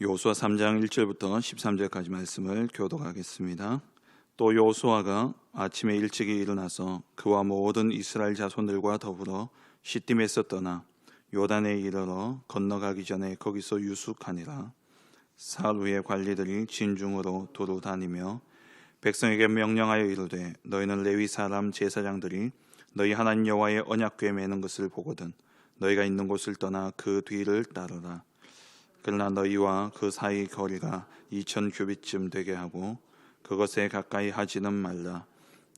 여호수아 3장 1절부터 13절까지 말씀을 교독하겠습니다. 또 여호수아가 아침에 일찍이 일어나서 그와 모든 이스라엘 자손들과 더불어 시딤에서 떠나 요단에 이르러 건너가기 전에 거기서 유숙하니라. 사흘 후에 관리들이 진중으로 두루 다니며 백성에게 명령하여 이르되 너희는 레위 사람 제사장들이 너희 하나님 여호와의 언약궤 매는 것을 보거든 너희가 있는 곳을 떠나 그 뒤를 따르라. 그러나 너희와 그 사이 거리가 2000 규빗쯤 되게 하고 그것에 가까이 하지는 말라.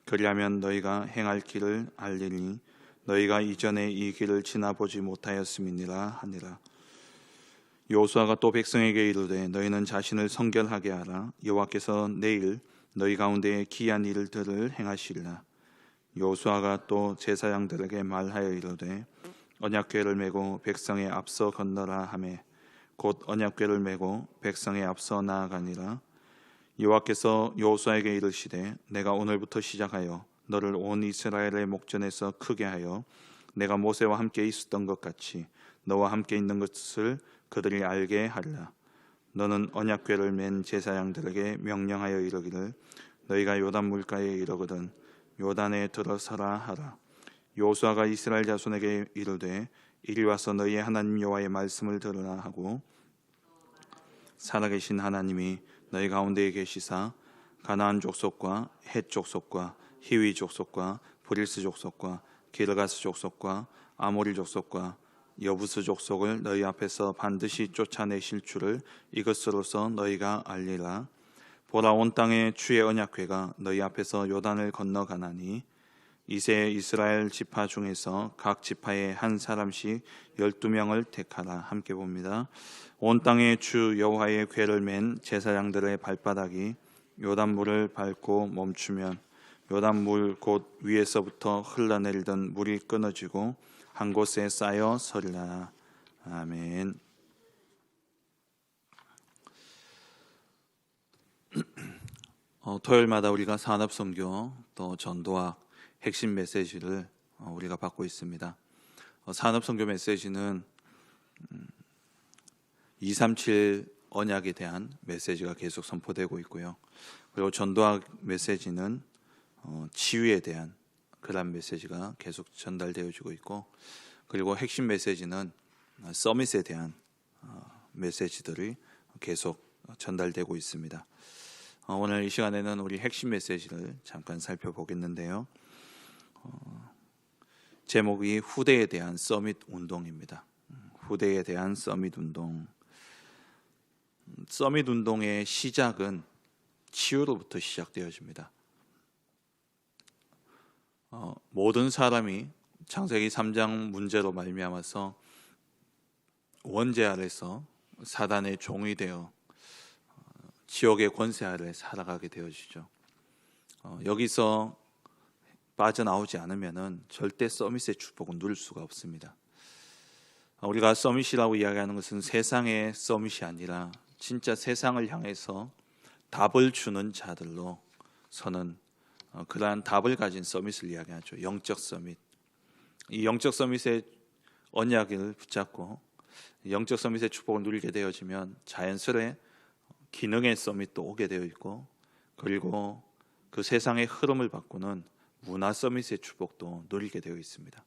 그리하면 너희가 행할 길을 알리니 너희가 이전에 이 길을 지나보지 못하였음이니라 하니라. 여호수아가 또 백성에게 이르되 너희는 자신을 성결하게 하라. 여호와께서 내일 너희 가운데에 기이한 일들을 행하시리라. 여호수아가 또 제사장들에게 말하여 이르되 언약궤를 메고 백성에 앞서 건너라 하매 곧 언약궤를 메고 백성에 앞서 나아가니라. 여호와께서 여호수아에게 이르시되 내가 오늘부터 시작하여 너를 온 이스라엘의 목전에서 크게 하여 내가 모세와 함께 있었던 것 같이 너와 함께 있는 것을 그들이 알게 하리라. 너는 언약궤를 맨 제사장들에게 명령하여 이르기를 너희가 요단 물가에 이르거든 요단에 들어서라 하라. 여호수아가 이스라엘 자손에게 이르되 이리 와서 너희의 하나님 여호와의 말씀을 들으라 하고 살아계신 하나님이 너희 가운데에 계시사 가나안 족속과 헷 족속과 히위 족속과 브리스 족속과 기르가스 족속과 아모리 족속과 여부스 족속을 너희 앞에서 반드시 쫓아내실 줄을 이것으로서 너희가 알리라. 보라, 온 땅의 주의 언약궤가 너희 앞에서 요단을 건너가나니 이새 이스라엘 지파 중에서 각 지파에 한 사람씩 12명을 택하라. 함께 봅니다. 온 땅의 주 여호와의 궤를 맨 제사장들의 발바닥이 요단물을 밟고 멈추면 요단물 곧 위에서부터 흘러내리던 물이 끊어지고 한 곳에 쌓여 서리라. 아멘. 토요일마다 우리가 산업선교 또 전도학 핵심 메시지를 우리가 받고 있습니다. 산업선교 메시지는 237 언약에 대한 메시지가 계속 선포되고 있고요. 그리고 전도학 메시지는 치유에 대한 그런 메시지가 계속 전달되어지고 있고, 그리고 핵심 메시지는 서밋에 대한 메시지들이 계속 전달되고 있습니다. 오늘 이 시간에는 우리 핵심 메시지를 잠깐 살펴보겠는데요. 제목이 후대에 대한 서밋 운동입니다. 후대에 대한 서밋 운동. 서밋 운동의 시작은 치유로부터 시작되어집니다. 모든 사람이 창세기 3장 문제로 말미암아서 원죄 아래서 사단의 종이 되어 지옥의 권세 아래 살아가게 되어지죠. 여기서 빠져나오지 않으면 절대 서밋의 축복은 누릴 수가 없습니다. 우리가 서밋이라고 이야기하는 것은 세상의 서밋이 아니라 진짜 세상을 향해서 답을 주는 자들로 서는 그러한 답을 가진 서밋을 이야기하죠. 영적 서밋. 이 영적 서밋의 언약을 붙잡고 영적 서밋의 축복을 누리게 되어지면 자연스레 기능의 서밋도 오게 되어 있고, 그리고 그 세상의 흐름을 바꾸는 문화 서밋의 축복도 누리게 되어 있습니다.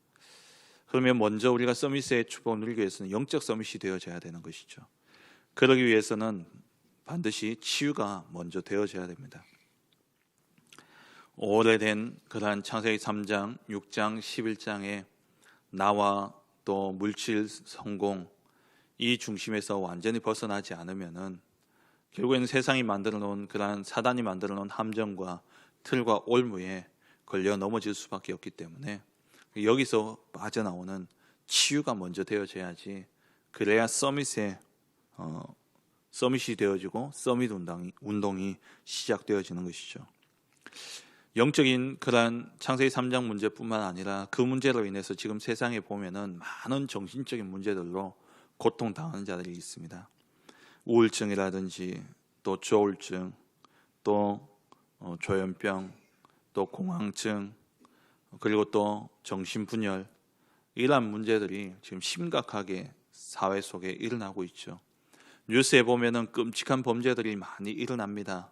그러면 먼저 우리가 서밋의 축복을 누리기 위해서는 영적 서밋이 되어져야 되는 것이죠. 그러기 위해서는 반드시 치유가 먼저 되어져야 됩니다. 오래된 그러한 창세기 3장, 6장, 11장의 나와 또 물질 성공 이 중심에서 완전히 벗어나지 않으면은 결국에는 세상이 만들어 놓은 그러한 사단이 만들어 놓은 함정과 틀과 올무에 걸려 넘어질 수밖에 없기 때문에 여기서 빠져나오는 치유가 먼저 되어져야지, 그래야 서밋이 되어지고 서밋 운동이 시작되어지는 것이죠. 영적인 그러한 창세기 3장 문제뿐만 아니라 그 문제로 인해서 지금 세상에 보면은 많은 정신적인 문제들로 고통당하는 자들이 있습니다. 우울증이라든지 또 조울증, 또 조현병, 또 공황증, 그리고 또 정신분열, 이러한 문제들이 지금 심각하게 사회 속에 일어나고 있죠. 뉴스에 보면은 끔찍한 범죄들이 많이 일어납니다.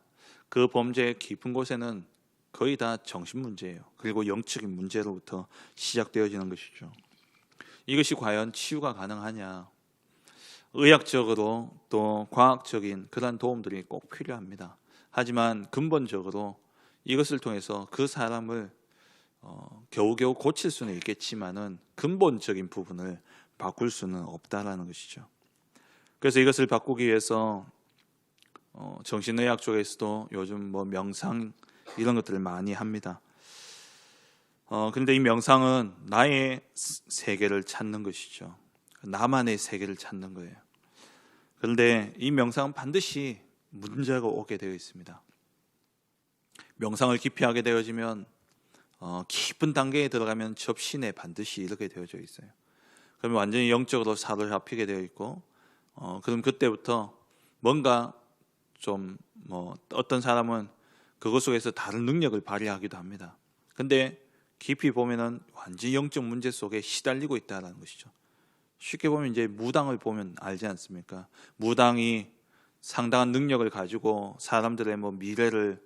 그 범죄의 깊은 곳에는 거의 다 정신 문제예요. 그리고 영적인 문제로부터 시작되어지는 것이죠. 이것이 과연 치유가 가능하냐? 의학적으로 또 과학적인 그런 도움들이 꼭 필요합니다. 하지만 근본적으로 이것을 통해서 그 사람을 겨우겨우 고칠 수는 있겠지만은 근본적인 부분을 바꿀 수는 없다라는 것이죠. 그래서 이것을 바꾸기 위해서 정신의학 쪽에서도 요즘 명상 이런 것들을 많이 합니다. 그런데 이 명상은 나의 세계를 찾는 것이죠. 나만의 세계를 찾는 거예요. 그런데 이 명상은 반드시 문제가 오게 되어 있습니다. 명상을 깊이 하게 되어지면 깊은 단계에 들어가면 접신에 반드시 이르게 되어져 있어요. 그러면 완전히 영적으로 사로잡히게 되어 있고 그럼 그때부터 뭔가 좀 어떤 사람은 그것 속에서 다른 능력을 발휘하기도 합니다. 근데 깊이 보면은 완전히 영적 문제 속에 시달리고 있다는 것이죠. 쉽게 보면 이제 무당을 보면 알지 않습니까? 무당이 상당한 능력을 가지고 사람들의 미래를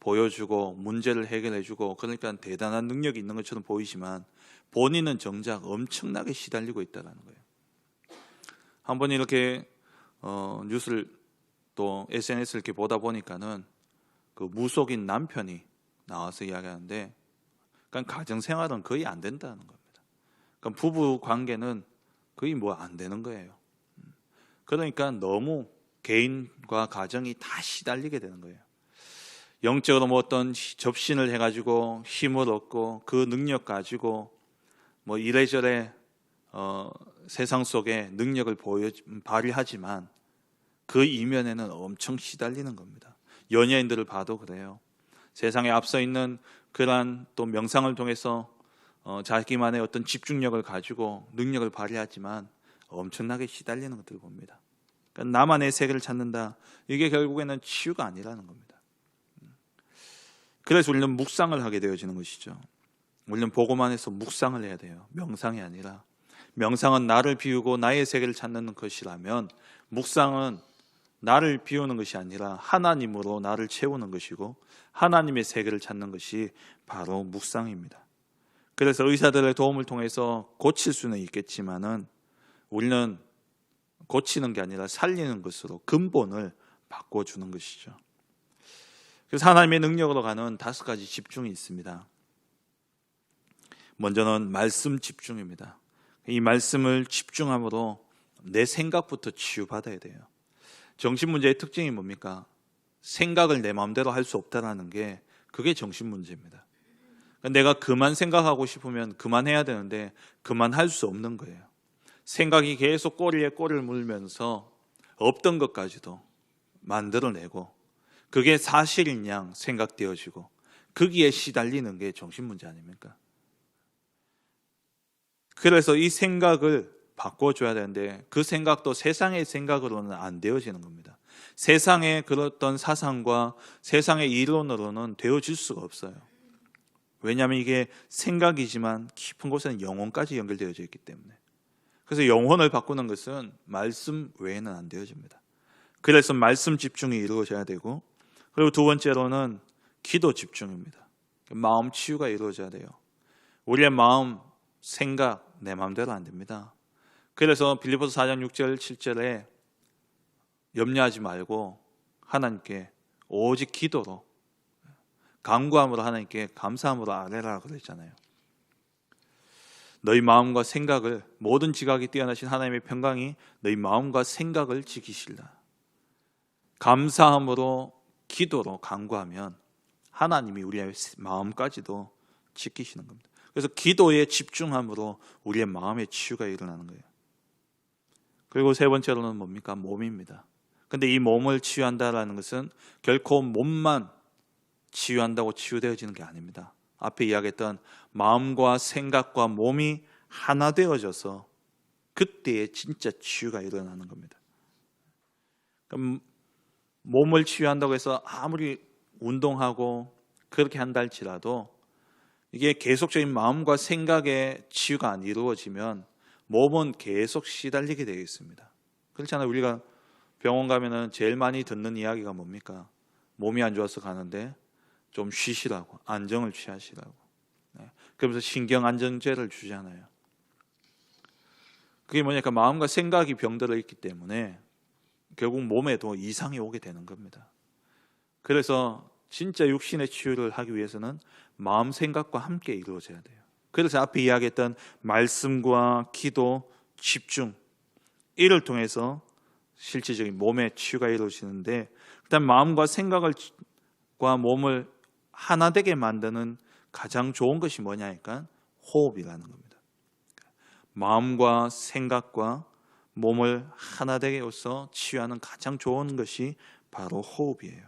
보여주고 문제를 해결해주고 그러니까 대단한 능력이 있는 것처럼 보이지만 본인은 정작 엄청나게 시달리고 있다는 거예요. 한번 이렇게 뉴스를 또 SNS를 이렇게 보다 보니까는 그 무속인 남편이 나와서 이야기하는데, 그러니까 가정 생활은 거의 안 된다는 겁니다. 그러니까 부부 관계는 거의 안 되는 거예요. 그러니까 너무 개인과 가정이 다 시달리게 되는 거예요. 영적으로 어떤 접신을 해가지고 힘을 얻고 그 능력 가지고 이래저래 세상 속에 능력을 발휘하지만 그 이면에는 엄청 시달리는 겁니다. 연예인들을 봐도 그래요. 세상에 앞서 있는 그러한 또 명상을 통해서 자기만의 어떤 집중력을 가지고 능력을 발휘하지만 엄청나게 시달리는 것들을 봅니다. 그러니까 나만의 세계를 찾는다. 이게 결국에는 치유가 아니라는 겁니다. 그래서 우리는 묵상을 하게 되어지는 것이죠. 우리는 보고만 해서 묵상을 해야 돼요. 명상이 아니라. 명상은 나를 비우고 나의 세계를 찾는 것이라면 묵상은 나를 비우는 것이 아니라 하나님으로 나를 채우는 것이고 하나님의 세계를 찾는 것이 바로 묵상입니다. 그래서 의사들의 도움을 통해서 고칠 수는 있겠지만은 우리는 고치는 게 아니라 살리는 것으로 근본을 바꿔주는 것이죠. 그래서 하나님의 능력으로 가는 5가지 집중이 있습니다. 먼저는 말씀 집중입니다. 이 말씀을 집중함으로 내 생각부터 치유받아야 돼요. 정신문제의 특징이 뭡니까? 생각을 내 마음대로 할 수 없다는 게 그게 정신문제입니다. 내가 그만 생각하고 싶으면 그만해야 되는데 그만할 수 없는 거예요. 생각이 계속 꼬리에 꼬리를 물면서 없던 것까지도 만들어내고 그게 사실인 양 생각되어지고 거기에 시달리는 게 정신문제 아닙니까? 그래서 이 생각을 바꿔줘야 되는데 그 생각도 세상의 생각으로는 안 되어지는 겁니다. 세상의 그런 사상과 세상의 이론으로는 되어질 수가 없어요. 왜냐하면 이게 생각이지만 깊은 곳에는 영혼까지 연결되어져 있기 때문에. 그래서 영혼을 바꾸는 것은 말씀 외에는 안 되어집니다. 그래서 말씀 집중이 이루어져야 되고, 그리고 두 번째로는 기도 집중입니다. 마음 치유가 이루어져야 돼요. 우리의 마음, 생각, 내 마음대로 안 됩니다. 그래서 빌립보서 4장 6절 7절에 염려하지 말고 하나님께 오직 기도로 간구함으로 하나님께 감사함으로 아뢰라 그랬잖아요. 너희 마음과 생각을 모든 지각이 뛰어나신 하나님의 평강이 너희 마음과 생각을 지키시리라. 감사함으로 기도로 간구하면 하나님이 우리의 마음까지도 지키시는 겁니다. 그래서 기도에 집중함으로 우리의 마음의 치유가 일어나는 거예요. 그리고 세 번째로는 뭡니까? 몸입니다. 근데 이 몸을 치유한다라는 것은 결코 몸만 치유한다고 치유되어지는 게 아닙니다. 앞에 이야기했던 마음과 생각과 몸이 하나 되어져서 그때에 진짜 치유가 일어나는 겁니다. 그럼 몸을 치유한다고 해서 아무리 운동하고 그렇게 한다 할지라도 이게 계속적인 마음과 생각의 치유가 안 이루어지면 몸은 계속 시달리게 되어 있습니다. 그렇잖아요. 우리가 병원 가면은 제일 많이 듣는 이야기가 뭡니까? 몸이 안 좋아서 가는데 좀 쉬시라고, 안정을 취하시라고. 그러면서 신경 안정제를 주잖아요. 그게 뭐냐니까 마음과 생각이 병들어 있기 때문에 결국 몸에도 이상이 오게 되는 겁니다. 그래서 진짜 육신의 치유를 하기 위해서는 마음 생각과 함께 이루어져야 돼요. 그래서 앞에 이야기했던 말씀과 기도, 집중, 이를 통해서 실질적인 몸의 치유가 이루어지는데, 그다음 마음과 생각과 몸을 하나 되게 만드는 가장 좋은 것이 뭐냐니까 호흡이라는 겁니다. 마음과 생각과 몸을 하나 되게 해서 치유하는 가장 좋은 것이 바로 호흡이에요.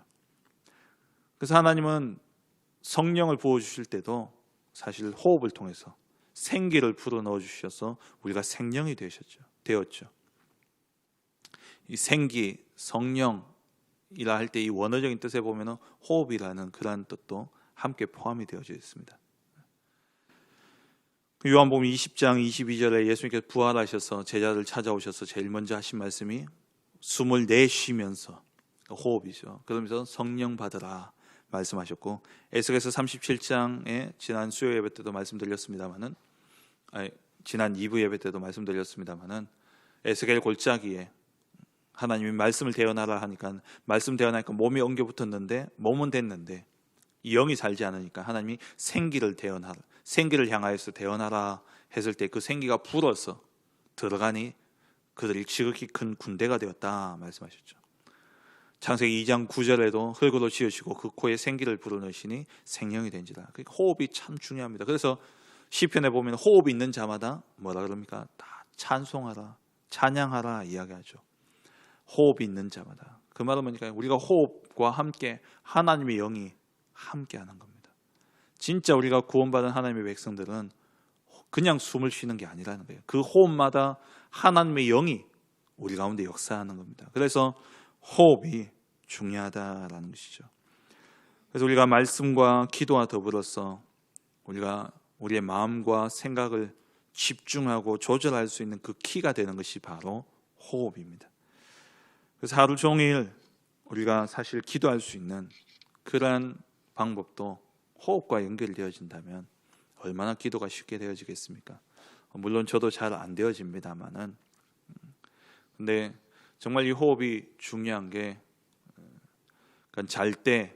그래서 하나님은 성령을 부어주실 때도 사실 호흡을 통해서 생기를 불어넣어 주셔서 우리가 생명이 되었죠. 이 생기, 성령이라 할 때 이 원어적인 뜻에 보면 호흡이라는 그러한 뜻도 함께 포함이 되어져 있습니다. 요한복음 20장 22절에 예수님께서 부활하셔서 제자들 찾아오셔서 제일 먼저 하신 말씀이 숨을 내쉬면서, 호흡이죠. 그러면서 성령 받으라 말씀하셨고, 에스겔서 37장에 지난 수요 예배 때도 말씀드렸습니다만은, 지난 2부 예배 때도 말씀드렸습니다만은, 에스겔 골짜기에 하나님이 말씀을 대언하라 하니까 말씀 대언하니까 몸이 엉겨 붙었는데 몸은 됐는데 이 영이 살지 않으니까 하나님이 생기를 대언하라, 생기를 향하여서 대언하라 했을 때 그 생기가 불어서 들어가니 그들이 지극히 큰 군대가 되었다 말씀하셨죠. 창세기 2장 9절에도 흙으로 지으시고 그 코에 생기를 불어넣으시니 생명이 된지라. 그러니까 호흡이 참 중요합니다. 그래서 시편에 보면 호흡이 있는 자마다 뭐라 그럽니까? 다 찬송하라, 찬양하라 이야기하죠. 호흡이 있는 자마다. 그 말은 뭐니까 우리가 호흡과 함께 하나님의 영이 함께하는 겁니다. 진짜 우리가 구원받은 하나님의 백성들은 그냥 숨을 쉬는 게 아니라는 거예요. 그 호흡마다 하나님의 영이 우리 가운데 역사하는 겁니다. 그래서 호흡이 중요하다라는 것이죠. 그래서 우리가 말씀과 기도와 더불어서 우리가 우리의 마음과 생각을 집중하고 조절할 수 있는 그 키가 되는 것이 바로 호흡입니다. 그래서 하루 종일 우리가 사실 기도할 수 있는 그러한 방법도 호흡과 연결되어진다면 얼마나 기도가 쉽게 되어지겠습니까? 물론 저도 잘 안 되어집니다만은, 근데 정말 이 호흡이 중요한 게, 잘 때,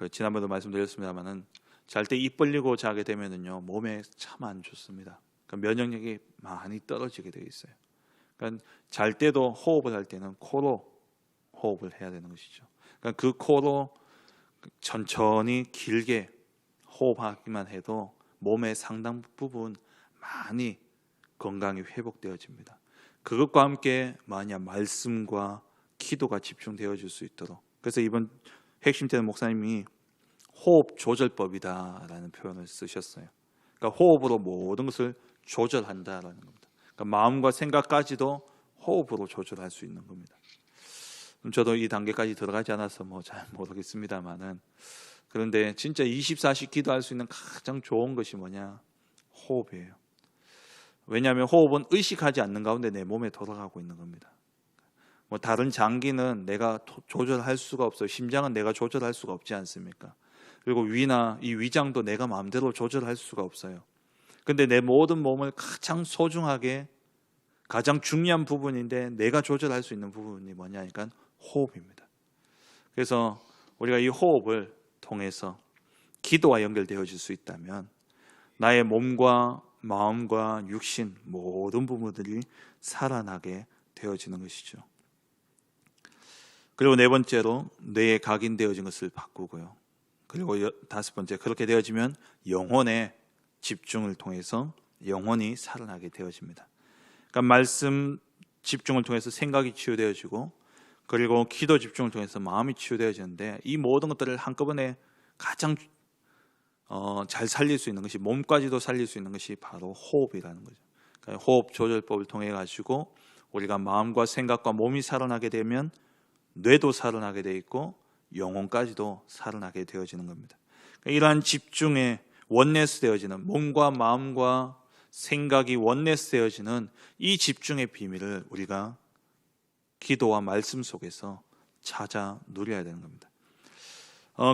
지난번에도 말씀드렸습니다만은 잘 때 입 벌리고 자게 되면은요 몸에 참 안 좋습니다. 면역력이 많이 떨어지게 되어 있어요. 그러니까 잘 때도 호흡을 할 때는 코로 호흡을 해야 되는 것이죠. 그러니까 그 코로 천천히 길게 호흡하기만 해도 몸의 상당 부분 많이 건강이 회복되어집니다. 그것과 함께 만약 말씀과 기도가 집중되어질 수 있도록, 그래서 이번 핵심 때는 목사님이 호흡 조절법이다라는 표현을 쓰셨어요. 그러니까 호흡으로 모든 것을 조절한다라는 겁니다. 그러니까 마음과 생각까지도 호흡으로 조절할 수 있는 겁니다. 저도 이 단계까지 들어가지 않아서 잘 모르겠습니다만은, 그런데 진짜 24시 기도할 수 있는 가장 좋은 것이 뭐냐? 호흡이에요. 왜냐하면 호흡은 의식하지 않는 가운데 내 몸에 돌아가고 있는 겁니다. 다른 장기는 내가 조절할 수가 없어요. 심장은 내가 조절할 수가 없지 않습니까? 그리고 위나 이 위장도 내가 마음대로 조절할 수가 없어요. 근데 내 모든 몸을 가장 소중하게, 가장 중요한 부분인데 내가 조절할 수 있는 부분이 뭐냐니까 호흡입니다. 그래서 우리가 이 호흡을 통해서 기도와 연결되어질 수 있다면 나의 몸과 마음과 육신 모든 부분들이 살아나게 되어지는 것이죠. 그리고 네 번째로 뇌에 각인되어진 것을 바꾸고요. 그리고 다섯 번째, 그렇게 되어지면 영혼의 집중을 통해서 영혼이 살아나게 되어집니다. 그러니까 말씀 집중을 통해서 생각이 치유되어지고, 그리고 기도 집중을 통해서 마음이 치유되어지는데, 이 모든 것들을 한꺼번에 가장 잘 살릴 수 있는 것이, 몸까지도 살릴 수 있는 것이 바로 호흡이라는 거죠. 그러니까 호흡 조절법을 통해 가지고 우리가 마음과 생각과 몸이 살아나게 되면 뇌도 살아나게 돼 있고 영혼까지도 살아나게 되어지는 겁니다. 그러니까 이러한 집중에 원네스 되어지는, 몸과 마음과 생각이 원네스 되어지는 이 집중의 비밀을 우리가 기도와 말씀 속에서 찾아 누려야 되는 겁니다.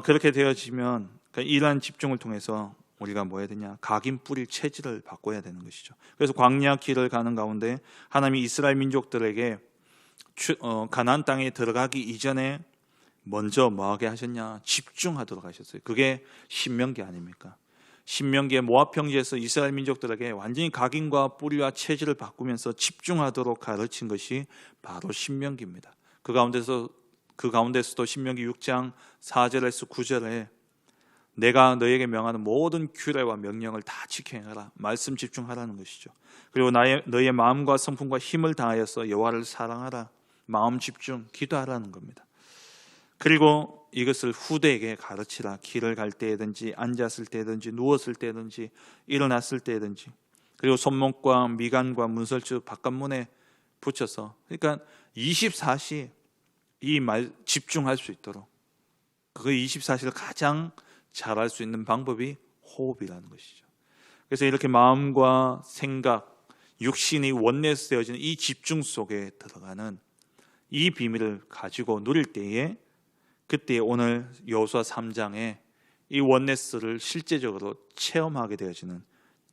그렇게 되어지면 이러한 집중을 통해서 우리가 뭐 해야 되냐? 각인 뿌릴 체질을 바꿔야 되는 것이죠. 그래서 광야 길을 가는 가운데 하나님이 이스라엘 민족들에게 가나안 땅에 들어가기 이전에 먼저 뭐하게 하셨냐? 집중하도록 하셨어요. 그게 신명기 아닙니까? 신명기의 모압 평지에서 이스라엘 민족들에게 완전히 각인과 뿌리와 체질을 바꾸면서 집중하도록 가르친 것이 바로 신명기입니다. 그 가운데서도 신명기 6장 4절에서 9절에 내가 너에게 명하는 모든 규례와 명령을 다 지켜 행하라. 말씀 집중하라는 것이죠. 그리고 너의 마음과 성품과 힘을 다하여서 여호와를 사랑하라. 마음 집중, 기도하라는 겁니다. 그리고 이것을 후대에게 가르치라. 길을 갈 때든지 앉았을 때든지 누웠을 때든지 일어났을 때든지, 그리고 손목과 미간과 문설주 바깥문에 붙여서, 그러니까 24시 이 말 집중할 수 있도록, 그 24시를 가장 잘할 수 있는 방법이 호흡이라는 것이죠. 그래서 이렇게 마음과 생각, 육신이 원내스되어지는 이 집중 속에 들어가는 이 비밀을 가지고 누릴 때에, 그때 오늘 여호수아 3장에 이 원네스를 실제적으로 체험하게 되어지는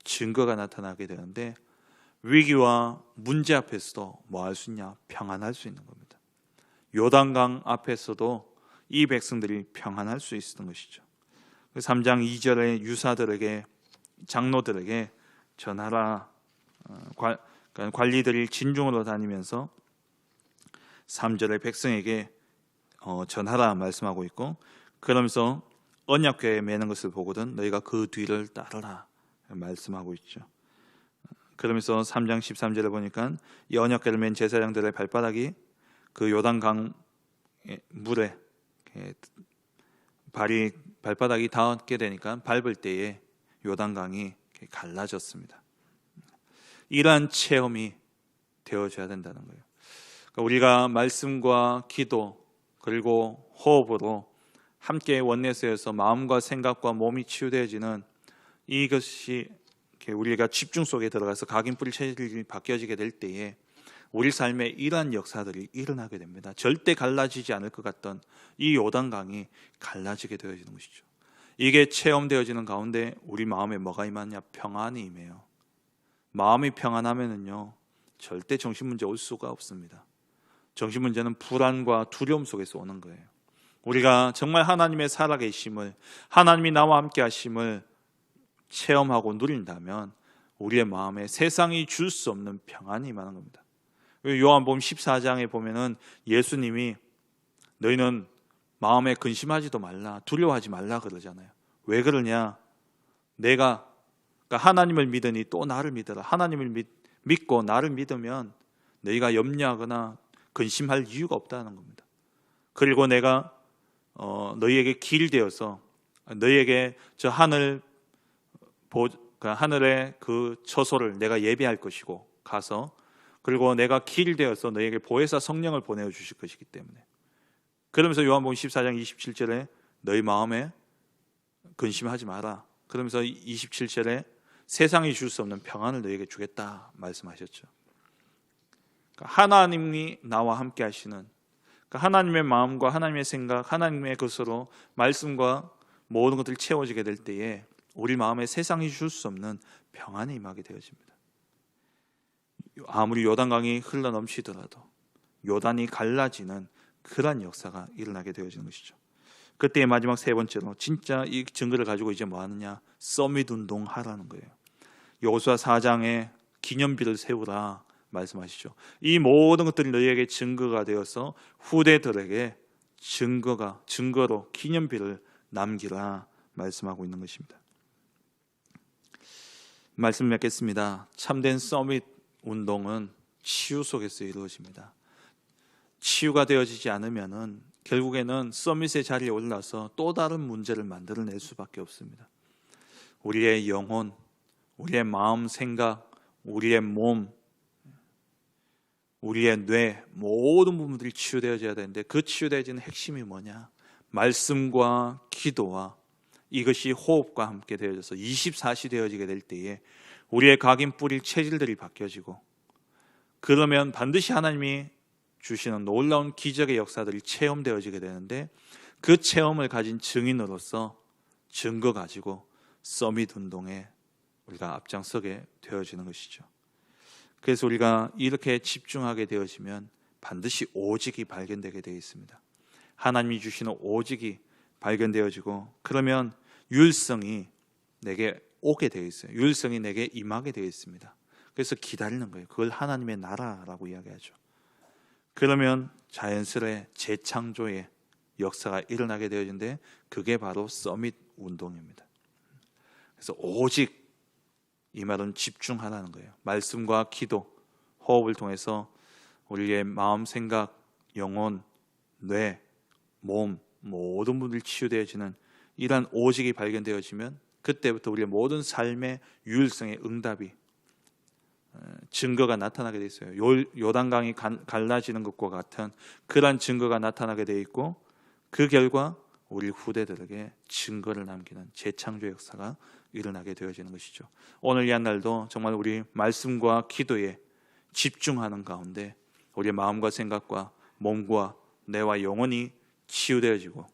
증거가 나타나게 되는데, 위기와 문제 앞에서도 뭐 할 수 있냐? 평안할 수 있는 겁니다. 요단강 앞에서도 이 백성들이 평안할 수 있었던 것이죠. 3장 2절에 유사들에게, 장로들에게 전하라. 관리들이 진중으로 다니면서 3절에 백성에게 전하라 말씀하고 있고, 그러면서 언약궤에 매는 것을 보거든 너희가 그 뒤를 따르라 말씀하고 있죠. 그러면서 3장 13절에 보니까 이 언약궤를 맨 제사장들의 발바닥이 그 요단강 물에 발바닥이 닿게 되니까 밟을 때에 요단강이 갈라졌습니다. 이러한 체험이 되어져야 된다는 거예요. 그러니까 우리가 말씀과 기도 그리고 호흡으로 함께 원내에서 마음과 생각과 몸이 치유되어지는 이것이 우리가 집중 속에 들어가서 각인 뿌릴 체질이 바뀌어지게 될 때에 우리 삶에 이러한 역사들이 일어나게 됩니다. 절대 갈라지지 않을 것 같던 이 요단강이 갈라지게 되어지는 것이죠. 이게 체험되어지는 가운데 우리 마음에 뭐가 임하냐? 평안이 임해요. 마음이 평안하면은요 절대 정신문제 올 수가 없습니다. 정신문제는 불안과 두려움 속에서 오는 거예요. 우리가 정말 하나님의 살아계심을, 하나님이 나와 함께 하심을 체험하고 누린다면 우리의 마음에 세상이 줄 수 없는 평안이 임하는 겁니다. 요한복음 14장에 보면은 예수님이 너희는 마음에 근심하지도 말라, 두려워하지 말라 그러잖아요. 왜 그러냐? 내가 하나님을 믿으니 또 나를 믿어라. 하나님을 믿고 나를 믿으면 너희가 염려하거나 근심할 이유가 없다는 겁니다. 그리고 내가 너희에게 길 되어서 너희에게 저 하늘의 그 처소를 내가 예비할 것이고 가서, 그리고 내가 길 되어서 너희에게 보혜사 성령을 보내어 주실 것이기 때문에, 그러면서 요한복음 14장 27절에 너희 마음에 근심하지 마라. 그러면서 27절에 세상이 줄 수 없는 평안을 너희에게 주겠다 말씀하셨죠. 그러니까 하나님이 나와 함께 하시는, 하나님의 마음과 하나님의 생각, 하나님의 것으로 말씀과 모든 것들이 채워지게 될 때에 우리 마음에 세상이 줄 수 없는 평안이 임하게 되어집니다. 아무리 요단강이 흘러넘치더라도 요단이 갈라지는 그런 역사가 일어나게 되어지는 것이죠. 그때의 마지막 세 번째로 진짜 이 증거를 가지고 이제 뭐 하느냐? 서밋 운동 하라는 거예요. 여호수아 4장에 기념비를 세우라 말씀하시죠. 이 모든 것들이 너희에게 증거가 되어서 후대들에게 증거로 기념비를 남기라 말씀하고 있는 것입니다. 말씀 맺겠습니다. 참된 서밋 운동은 치유 속에서 이루어집니다. 치유가 되어지지 않으면은 결국에는 서밋의 자리에 올라서 또 다른 문제를 만들어낼 수밖에 없습니다. 우리의 영혼, 우리의 마음, 생각, 우리의 몸, 우리의 뇌, 모든 부분들이 치유되어져야 되는데, 그 치유되어지는 핵심이 뭐냐? 말씀과 기도와 이것이 호흡과 함께 되어져서 24시 되어지게 될 때에 우리의 각인 뿌릴 체질들이 바뀌어지고, 그러면 반드시 하나님이 주시는 놀라운 기적의 역사들이 체험되어지게 되는데, 그 체험을 가진 증인으로서 증거 가지고 서밋 운동에 우리가 앞장서게 되어지는 것이죠. 그래서 우리가 이렇게 집중하게 되어지면 반드시 오직이 발견되게 되어 있습니다. 하나님이 주시는 오직이 발견되어지고, 그러면 유일성이 내게 오게 되어 있어요. 유일성이 내게 임하게 되어 있습니다. 그래서 기다리는 거예요. 그걸 하나님의 나라라고 이야기하죠. 그러면 자연스레 재창조의 역사가 일어나게 되어지는데, 그게 바로 서밋 운동입니다. 그래서 오직, 이 말은 집중하라는 거예요. 말씀과 기도, 호흡을 통해서 우리의 마음, 생각, 영혼, 뇌, 몸, 모든 분들이 치유되어지는 이러한 오직이 발견되어지면, 그때부터 우리의 모든 삶의 유일성의 응답이, 증거가 나타나게 돼 있어요. 요단강이 갈라지는 것과 같은 그러한 증거가 나타나게 돼 있고, 그 결과 우리 후대들에게 증거를 남기는 재창조 역사가 일어나게 되어지는 것이죠. 오늘 이 한 날도 정말 우리 말씀과 기도에 집중하는 가운데 우리의 마음과 생각과 몸과 뇌와 영혼이 치유되어지고,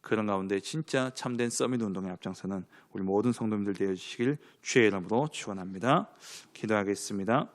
그런 가운데 진짜 참된 서밋 운동의 앞장서는 우리 모든 성도님들 되어주시길 주의 이름으로 축원합니다. 기도하겠습니다.